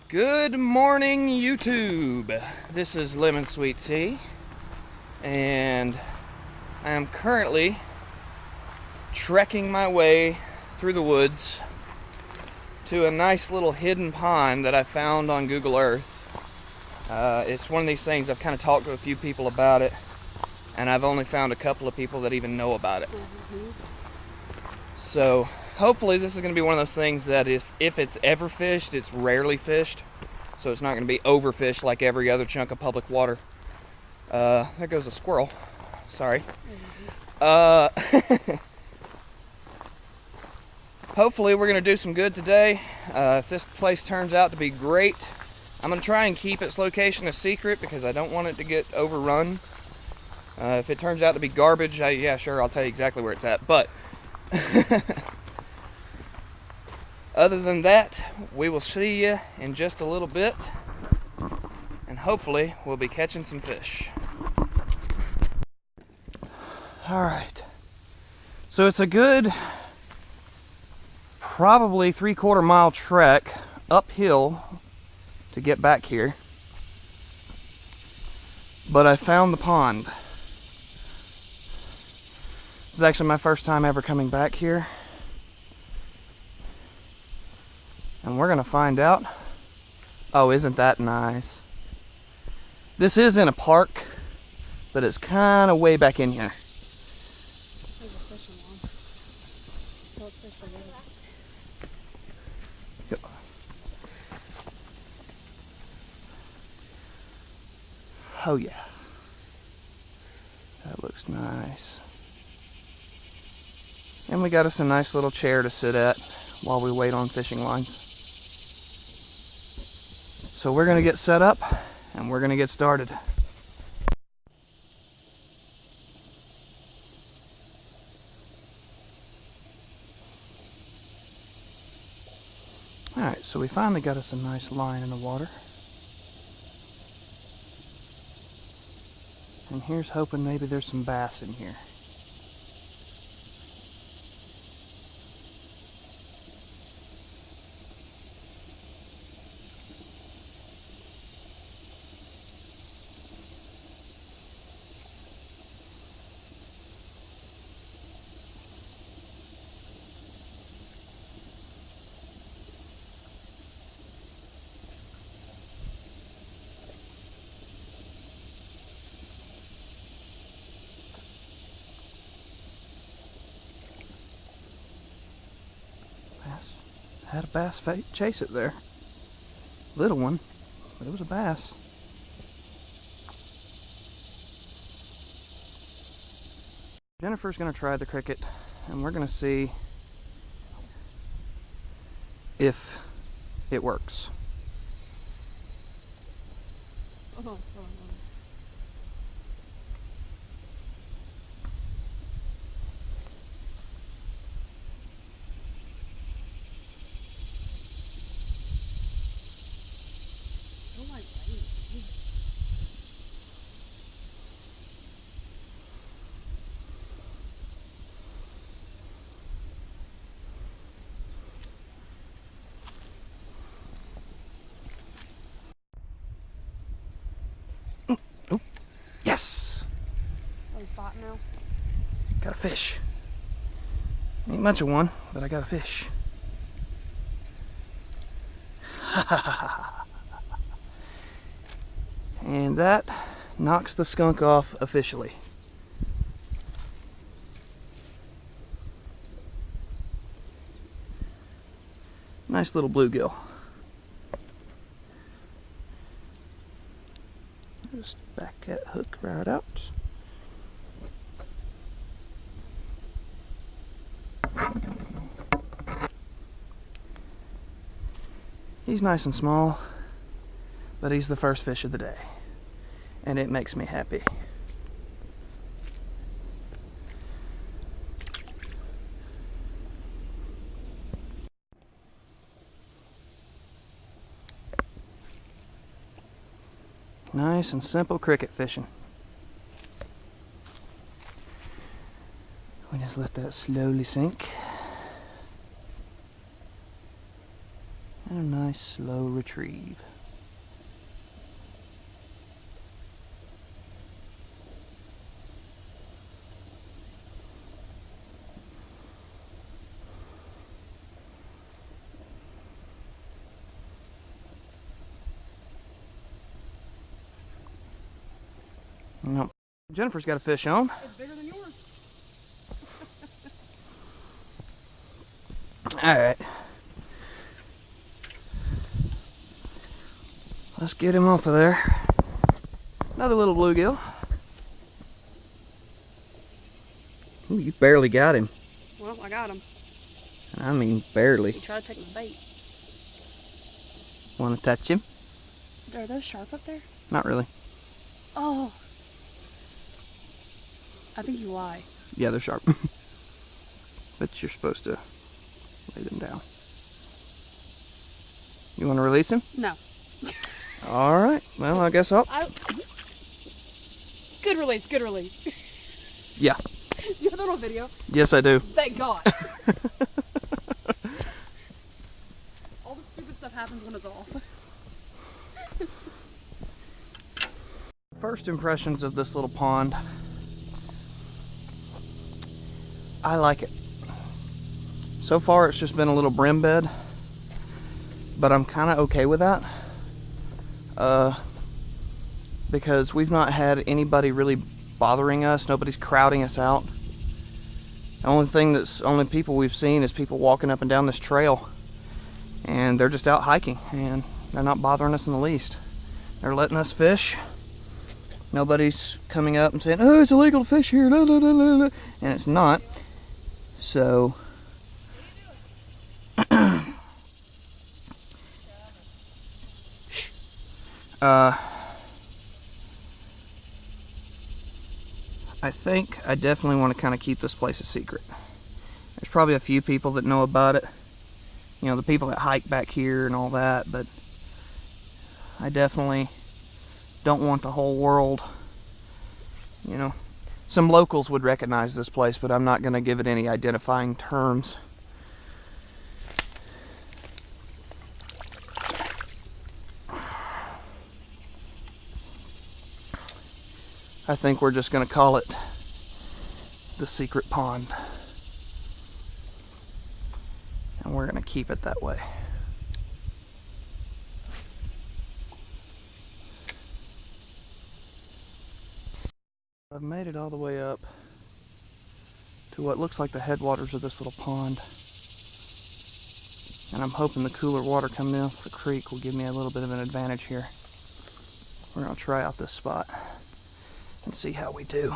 Good morning, YouTube. This is Lemon Sweet Tea, and I am currently trekking my way through the woods to a nice little hidden pond that I found on Google Earth. It's one of these things, I've kind of talked to a few people about it, and I've only found a couple of people that even know about it. So hopefully this is going to be one of those things that if it's ever fished, it's rarely fished. So it's not going to be overfished like every other chunk of public water. There goes a squirrel. Sorry. Hopefully we're going to do some good today. If this place turns out to be great, I'm going to try and keep its location a secret because I don't want it to get overrun. If it turns out to be garbage, yeah, sure, I'll tell you exactly where it's at. But other than that, we will see you in just a little bit, and hopefully we'll be catching some fish. Alright, so it's a good probably 3/4 mile trek uphill to get back here, but I found the pond. This is actually my first time ever coming back here. And we're gonna find out. Oh, isn't that nice? This is in a park, but it's kind of way back in here. There's a fishing one. Don't fish Oh yeah. That looks nice. And we got us a nice little chair to sit at while we wait on fishing lines. So we're going to get set up and we're going to get started. Alright, so we finally got us a nice line in the water. And here's hoping maybe there's some bass in here. Had a bass chase it there. Little one, but it was a bass. Jennifer's going to try the cricket, and we're going to see if it works. Oh, yes! Are you spotting now? Got a fish. Ain't much of one, but I got a fish. And that knocks the skunk off officially. Nice little bluegill. Just back that hook right out. He's nice and small, but he's the first fish of the day, and it makes me happy. Nice and simple cricket fishing. We just let that slowly sink. And a nice slow retrieve. Nope. Jennifer's got a fish on. It's bigger than yours. Alright. Let's get him off of there. Another little bluegill. Ooh, you barely got him. Well, I got him. I mean, barely. He tried to take my bait. Want to touch him? Are those sharp up there? Not really. Oh. I think you lie. Yeah, they're sharp. But you're supposed to lay them down. You want to release him? No. Alright, well, I guess I'll... Good release, good release. Yeah. You have that on video? Yes, I do. Thank God. All the stupid stuff happens when it's off. First impressions of this little pond. I like it. So far it's just been a little brim bed, but I'm kind of okay with that. Because we've not had anybody really bothering us. Nobody's crowding us out. The only people we've seen is people walking up and down this trail, and they're just out hiking, and they're not bothering us in the least. They're letting us fish. Nobody's coming up and saying, "Oh, it's illegal to fish here," and it's not. So I think I definitely want to kind of keep this place a secret. There's probably a few people that know about it. You know, the people that hike back here and all that, but I definitely don't want the whole world, you know. Some locals would recognize this place, but I'm not going to give it any identifying terms. I think we're just going to call it the secret pond. And we're going to keep it that way. I've made it all the way up to what looks like the headwaters of this little pond. And I'm hoping the cooler water coming off the creek will give me a little bit of an advantage here. We're going to try out this spot and see how we do.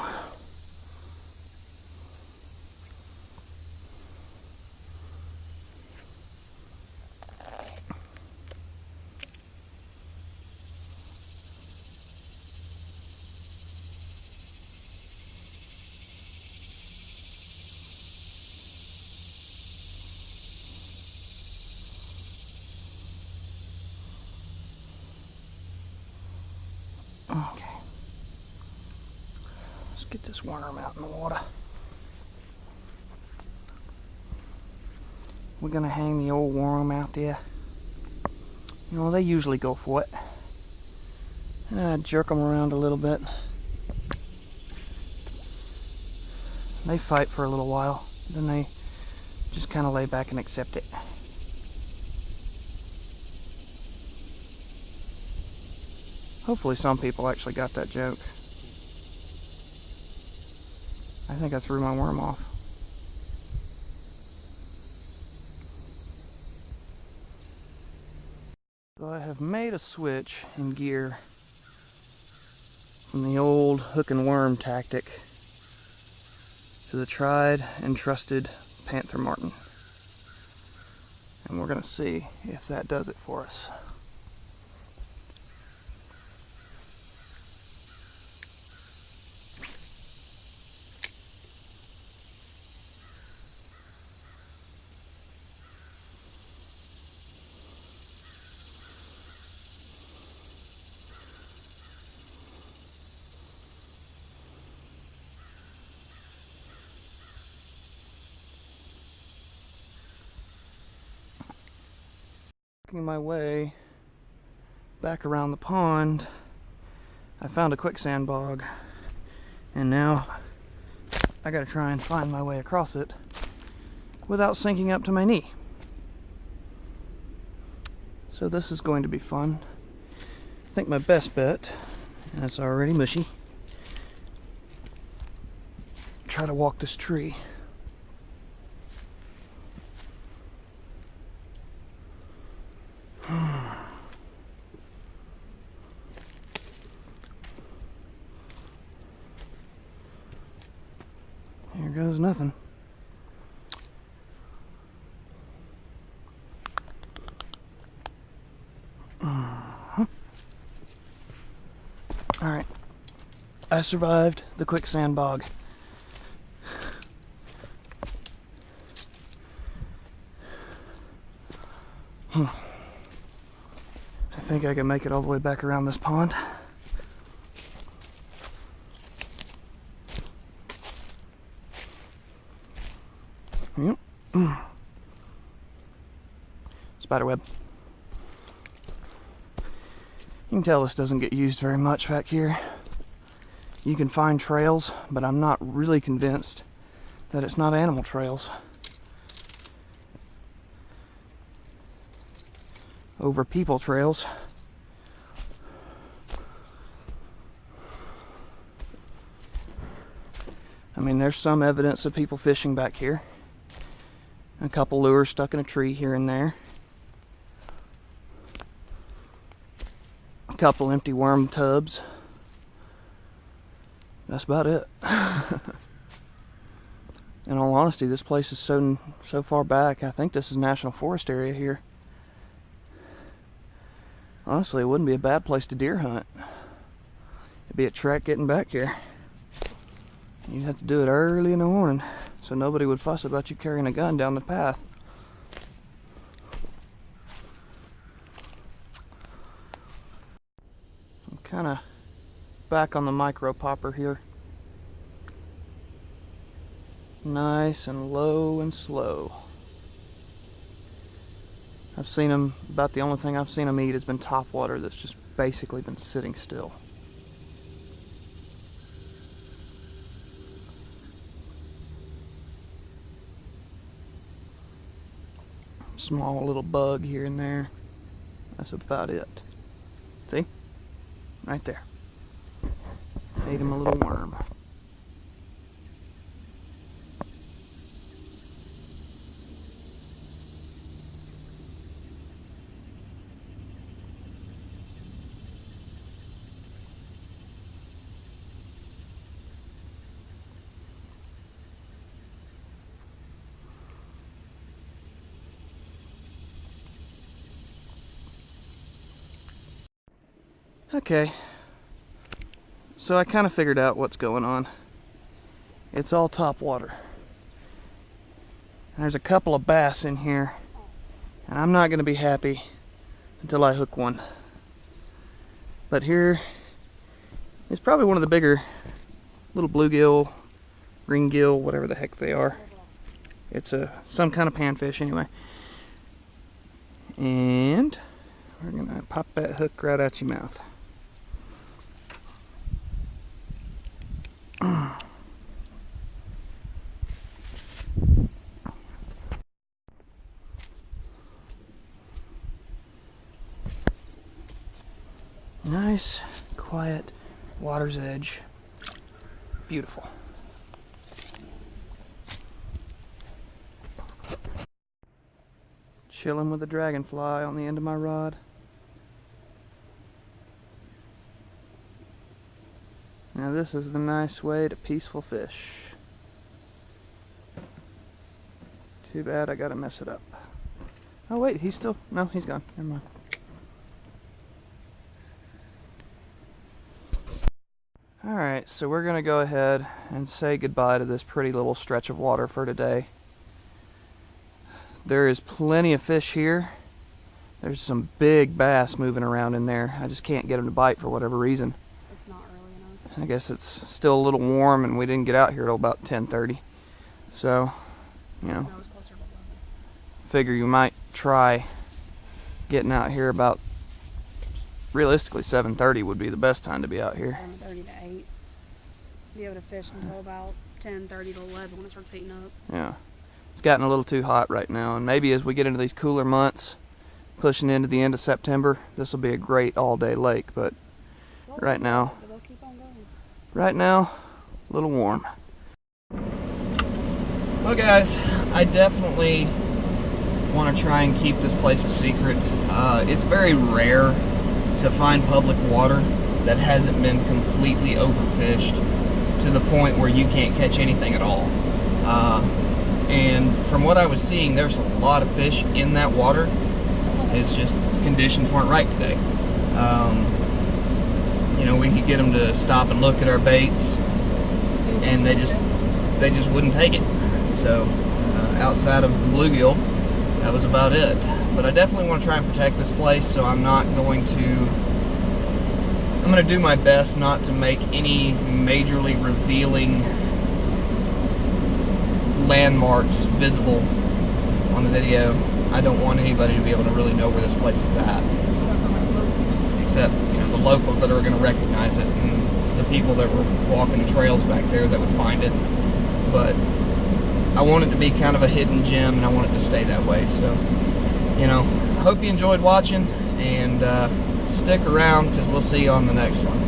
Okay. Let's get this worm out in the water. We're gonna hang the old worm out there. You know, they usually go for it. And I jerk them around a little bit. They fight for a little while, then they just kind of lay back and accept it. Hopefully some people actually got that joke. I think I threw my worm off. So I have made a switch in gear from the old hook and worm tactic to the tried and trusted Panther Martin. And we're going to see if that does it for us. working my way back around the pond, I found a quicksand bog, and now I gotta try and find my way across it without sinking up to my knee. So this is going to be fun. I think my best bet, and it's already mushy, try to walk this tree. Here goes nothing. Alright, I survived the quicksand bog. I think I can make it all the way back around this pond. Yep. Spiderweb. You can tell this doesn't get used very much back here. You can find trails, but I'm not really convinced that it's not animal trails over people trails. I mean, there's some evidence of people fishing back here. A couple lures stuck in a tree here and there. A couple empty worm tubs. That's about it. In all honesty, this place is so far back. I think this is National Forest area here. Honestly, it wouldn't be a bad place to deer hunt. It'd be a trek getting back here. You'd have to do it early in the morning, so nobody would fuss about you carrying a gun down the path. I'm kind of back on the micro popper here. Nice and low and slow. I've seen them, about the only thing I've seen them eat has been topwater that's just basically been sitting still. Small little bug here and there. That's about it. See? Right there. Ate him a little worm. Okay, so I kind of figured out what's going on. It's all top water. And there's a couple of bass in here, and I'm not going to be happy until I hook one. But here is probably one of the bigger little bluegill, greengill, whatever the heck they are. It's some kind of panfish anyway. And we're going to pop that hook right out your mouth. Nice, quiet water's edge. Beautiful. Chilling with a dragonfly on the end of my rod. Now this is the nice way to peaceful fish. Too bad I gotta mess it up. Oh wait, he's still, no, he's gone. Never mind. Alright, so we're gonna go ahead and say goodbye to this pretty little stretch of water for today. There is plenty of fish here. There's some big bass moving around in there. I just can't get them to bite for whatever reason. It's not early enough. I guess it's still a little warm and we didn't get out here till about 10:30. So, you know, No, it's closer to 11. figure you might try getting out here about, realistically, 7:30 would be the best time to be out here. 7:30 to 8. Be able to fish until about 10:30 to 11 when it starts heating up. Yeah. It's gotten a little too hot right now, and maybe as we get into these cooler months, pushing into the end of September, this will be a great all-day lake, but right now, They'll keep on going. right now, a little warm. Well guys, I definitely want to try and keep this place a secret. It's very rare to find public water that hasn't been completely overfished to the point where you can't catch anything at all. And from what I was seeing, there's a lot of fish in that water. It's just conditions weren't right today. You know, we could get them to stop and look at our baits, and they just wouldn't take it. So outside of the bluegill, that was about it. But I definitely want to try and protect this place, so I'm going to do my best not to make any majorly revealing landmarks visible on the video. I don't want anybody to be able to really know where this place is at. Except, you know, the locals that are going to recognize it, and the people that were walking the trails back there that would find it. But I want it to be kind of a hidden gem, and I want it to stay that way. So, you know, I hope you enjoyed watching, and stick around because we'll see you on the next one.